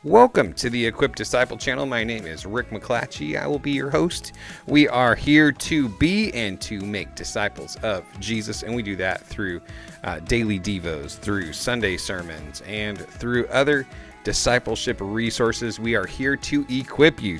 Welcome to the Equipped Disciple channel. My name is Rick McClatchy. I will be your host. We are here to be and to make disciples of Jesus, and we do that through daily devos, through Sunday sermons, and through other discipleship resources. We are here to equip you.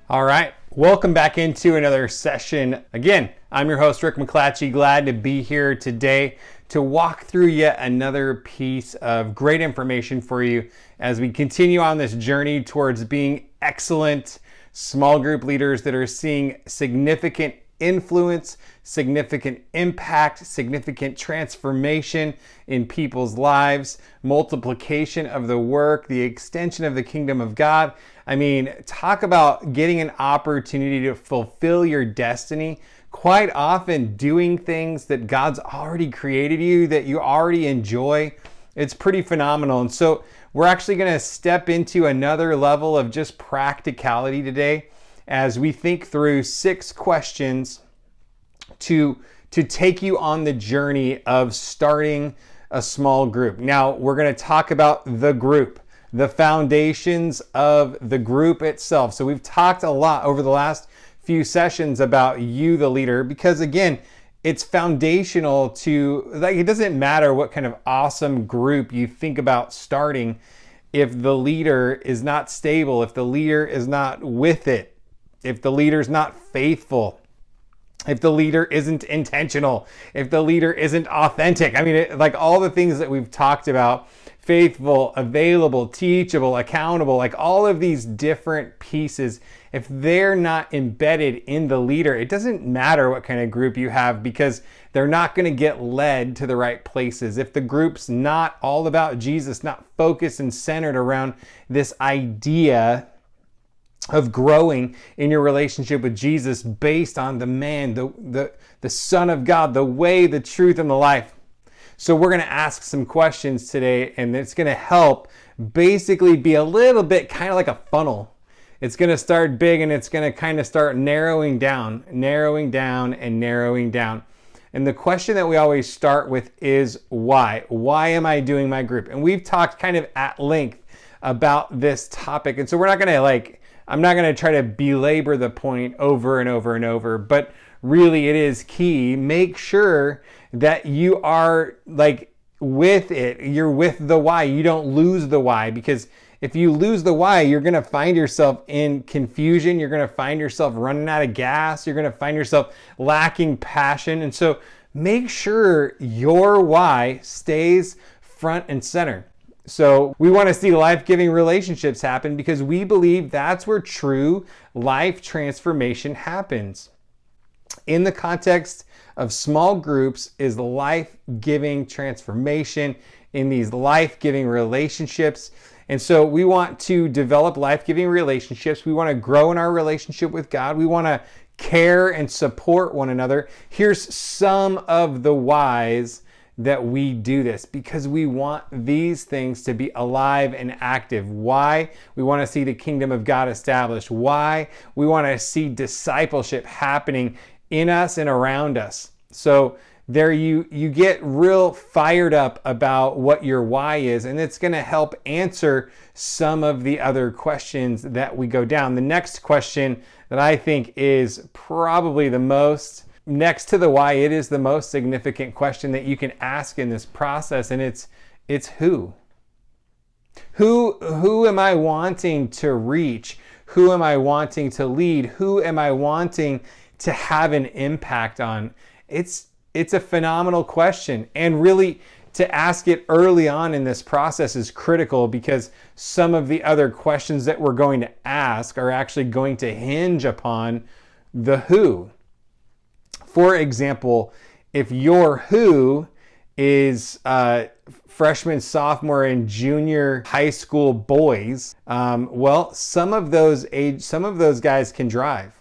All right, welcome back into another session. Again, I'm your host, Rick McClatchy. Glad to be here today to walk through yet another piece of great information for you as we continue on this journey towards being excellent small group leaders that are seeing significant influence, significant impact, significant transformation in people's lives, multiplication of the work, the extension of the kingdom of God. I mean, talk about getting an opportunity to fulfill your destiny. Quite often doing things that God's already created you, that you already enjoy. It's pretty phenomenal. And so we're actually going to step into another level of just practicality today as we think through 6 questions to take you on the journey of starting a small group. Now, we're going to talk about the group, the foundations of the group itself. So we've talked a lot over the last few sessions about you, the leader, because again, it's foundational to, like, it doesn't matter what kind of awesome group you think about starting if the leader is not stable, if the leader is not with it, if the leader's not faithful, if the leader isn't intentional, if the leader isn't authentic. I mean, like all the things that we've talked about, faithful, available, teachable, accountable, like all of these different pieces, if they're not embedded in the leader, it doesn't matter what kind of group you have because they're not going to get led to the right places. If the group's not all about Jesus, not focused and centered around this idea of growing in your relationship with Jesus based on the man, the Son of God, the way, the truth, and the life. So we're going to ask some questions today, and it's going to help basically be a little bit kind of like a funnel. It's going to start big, and it's going to kind of start narrowing down. And narrowing down. And the question that we always start with is why? Why am I doing my group? And we've talked kind of at length about this topic. And so we're not going to I'm not going to try to belabor the point over and over and over, but really it is key. Make sure that you are with it. You're with the why. You don't lose the why, because if you lose the why, you're going to find yourself in confusion. You're going to find yourself running out of gas. You're going to find yourself lacking passion. And so make sure your why stays front and center. So we want to see life-giving relationships happen because we believe that's where true life transformation happens. In the context of small groups is life-giving transformation in these life-giving relationships. And so we want to develop life-giving relationships. We want to grow in our relationship with God. We want to care and support one another. Here's some of the whys that we do this, because we want these things to be alive and active. Why? We want to see the kingdom of God established. Why? We want to see discipleship happening in us and around us. So there you get real fired up about what your why is, and it's going to help answer some of the other questions that we go down. The next question that I think is probably the most, next to the why, it is the most significant question that you can ask in this process, and it's who. Who am I wanting to reach? Who am I wanting to lead? Who am I wanting to have an impact on? It's a phenomenal question, and really to ask it early on in this process is critical, because some of the other questions that we're going to ask are actually going to hinge upon the who. For example, if your who is freshman, sophomore, and junior high school boys, well, some of those guys can drive.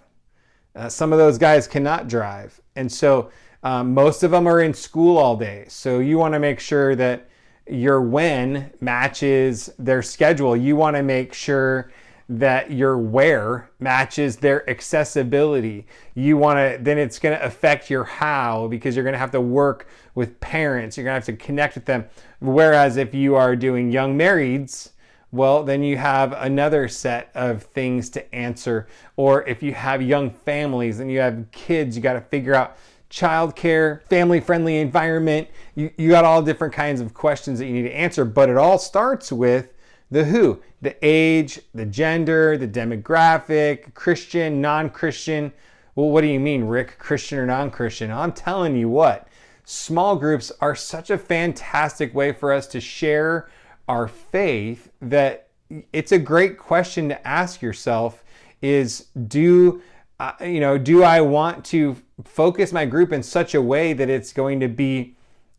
Some of those guys cannot drive. And so most of them are in school all day. So you want to make sure that your when matches their schedule. You want to make sure that your where matches their accessibility. Then it's going to affect your how, because you're going to have to work with parents. You're going to have to connect with them. Whereas if you are doing young marrieds, well, then you have another set of things to answer. Or if you have young families and you have kids, you got to figure out childcare, family-friendly environment. You got all different kinds of questions that you need to answer, but it all starts with the who, the age, the gender, the demographic, Christian, non-Christian. Well, what do you mean, Rick, Christian or non-Christian? I'm telling you what, small groups are such a fantastic way for us to share our faith that it's a great question to ask yourself is, do I want to focus my group in such a way that it's going to be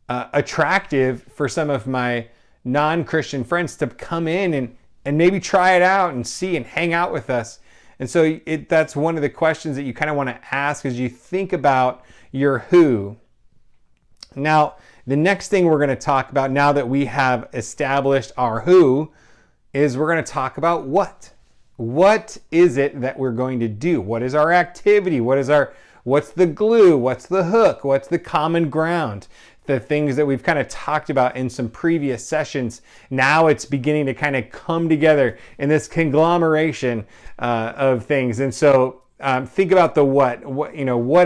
attractive for some of my non-Christian friends to come in and maybe try it out and see and hang out with us? And so that's one of the questions that you kind of want to ask as you think about your who. Now, the next thing we're going to talk about now that we have established our who is we're going to talk about what. What is it that we're going to do? What is our activity? What's the glue? What's the hook? What's the common ground? The things that we've kind of talked about in some previous sessions. Now it's beginning to kind of come together in this conglomeration of things. And so think about the what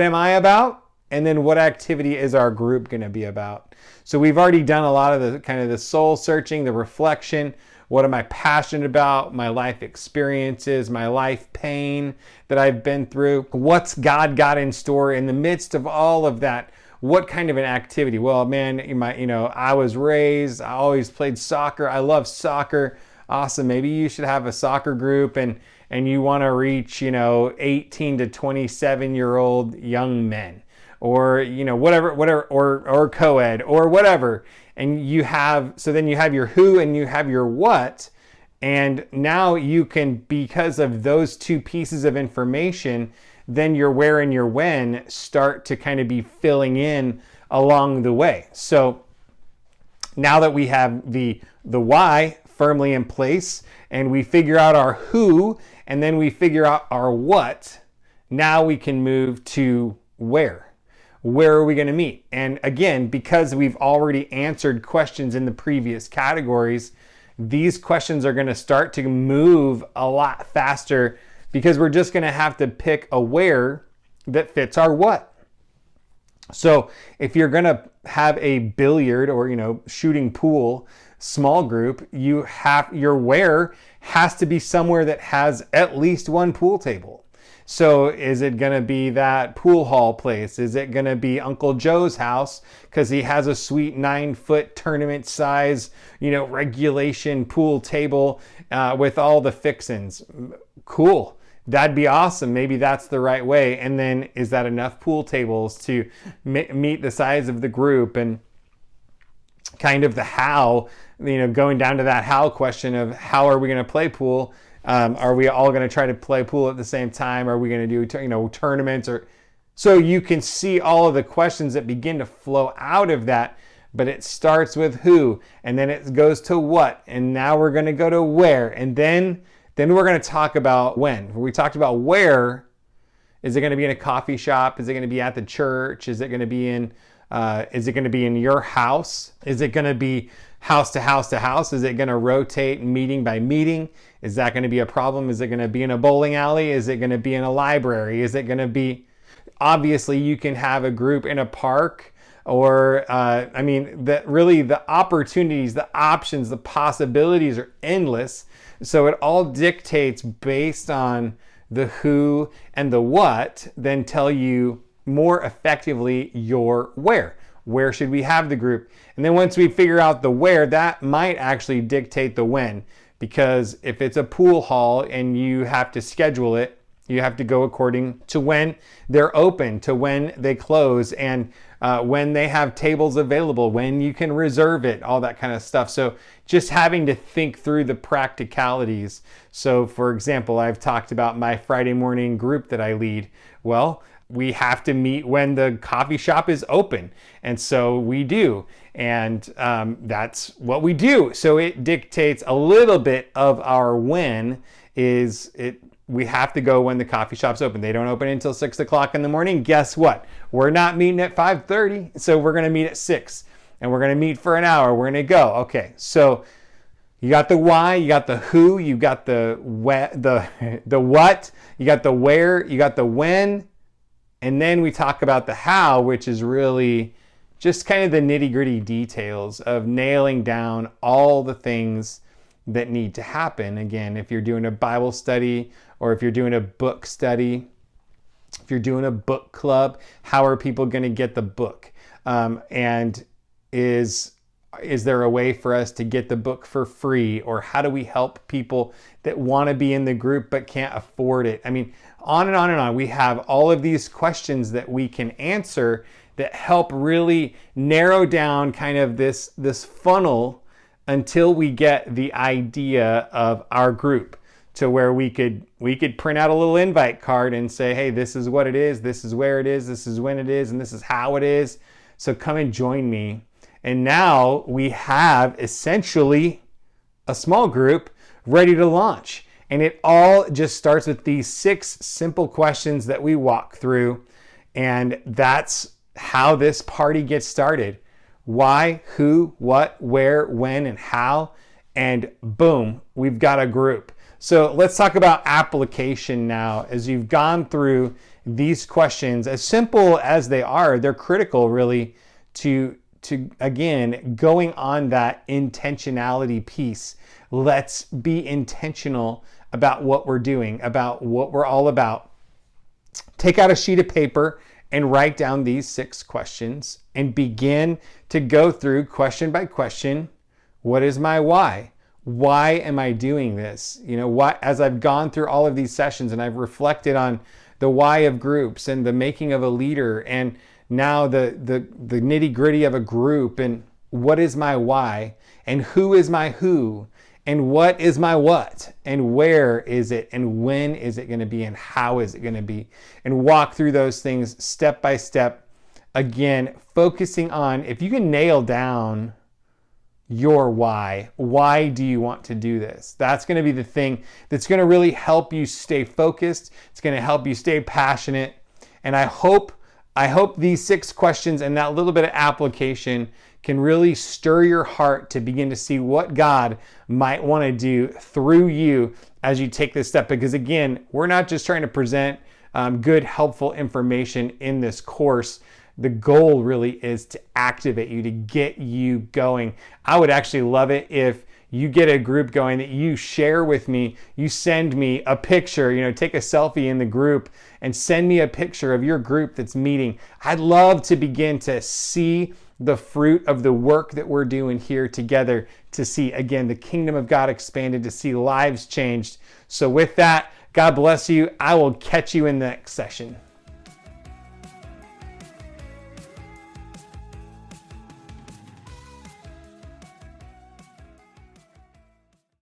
am I about? And then what activity is our group going to be about? So we've already done a lot of the kind of the soul searching, the reflection. What am I passionate about? My life experiences, my life pain that I've been through. What's God got in store in the midst of all of that? What kind of an activity? Well, man, I was raised, I always played soccer. I love soccer. Awesome. Maybe you should have a soccer group and you want to reach, 18 to 27-year-old young men or, whatever, or co-ed or whatever. And then you have your who and you have your what. And now you can, because of those two pieces of information, then your where and your when start to kind of be filling in along the way. So now that we have the why firmly in place and we figure out our who and then we figure out our what, now we can move to where. Where are we going to meet? And again, because we've already answered questions in the previous categories, these questions are going to start to move a lot faster because we're just going to have to pick a where that fits our what. So if you're going to have a billiard or, shooting pool small group, your where has to be somewhere that has at least one pool table. So is it going to be that pool hall place? Is it going to be Uncle Joe's house because he has a sweet 9-foot tournament size, regulation pool table with all the fixins? Cool. That'd be awesome. Maybe that's the right way. And then is that enough pool tables to meet the size of the group? And kind of the how, going down to that how question of how are we going to play pool? Are we all going to try to play pool at the same time? Are we going to do, tournaments? So you can see all of the questions that begin to flow out of that, but it starts with who, and then it goes to what, and now we're going to go to where, and then we're going to talk about when. We talked about where. Is it going to be in a coffee shop? Is it going to be at the church? Is it going to be in your house? Is it going to be house to house to house? Is it going to rotate meeting by meeting? Is that going to be a problem? Is it going to be in a bowling alley? Is it going to be in a library? Is it going to be, obviously you can have a group in a park or, the opportunities, the options, the possibilities are endless. So it all dictates based on the who and the what, then tell you more effectively your where. Where should we have the group? And then once we figure out the where, that might actually dictate the when. Because if it's a pool hall and you have to schedule it, you have to go according to when they're open, to when they close, and when they have tables available, when you can reserve it, all that kind of stuff. So just having to think through the practicalities. So for example, I've talked about my Friday morning group that I lead. Well, we have to meet when the coffee shop is open. And so we do. And that's what we do. So it dictates a little bit of our when we have to go when the coffee shop's open. They don't open until 6 o'clock in the morning. Guess what? We're not meeting at 5:30. So we're going to meet at 6 and we're going to meet for an hour. We're going to go. Okay. So You got the why, you got the who, you got the the what, you got the where, you got the when, and then we talk about the how, which is really just kind of the nitty-gritty details of nailing down all the things that need to happen. Again, if you're doing a Bible study or if you're doing a book study, if you're doing a book club, how are people going to get the book? And is there a way for us to get the book for free? Or how do we help people that want to be in the group but can't afford it? I mean, on and on and on. We have all of these questions that we can answer that help really narrow down kind of this funnel until we get the idea of our group, to where we could print out a little invite card and say, hey, this is what it is, this is where it is, this is when it is, and this is how it is. So come and join me. And now we have essentially a small group ready to launch. And it all just starts with these 6 simple questions that we walk through. And that's how this party gets started. Why, who, what, where, when, and how. And boom, we've got a group. So let's talk about application now. As you've gone through these questions, as simple as they are, they're critical really to again, going on that intentionality piece. Let's be intentional about what we're doing, about what we're all about. Take out a sheet of paper and write down these 6 questions and begin to go through question by question. What is my why? Why am I doing this? You know, why, as I've gone through all of these sessions and I've reflected on the why of groups and the making of a leader, and now the nitty gritty of a group, and what is my why, and who is my who, and what is my what, and where is it, and when is it going to be, and how is it going to be, and walk through those things step by step. Again, focusing on, if you can nail down your why do you want to do this? That's going to be the thing that's going to really help you stay focused. It's going to help you stay passionate. And I hope these 6 questions and that little bit of application can really stir your heart to begin to see what God might want to do through you as you take this step. Because again, we're not just trying to present good, helpful information in this course. The goal really is to activate you, to get you going. I would actually love it if you get a group going that you share with me. You send me a picture, take a selfie in the group and send me a picture of your group that's meeting. I'd love to begin to see the fruit of the work that we're doing here together, to see, again, the kingdom of God expanded, to see lives changed. So with that, God bless you. I will catch you in the next session.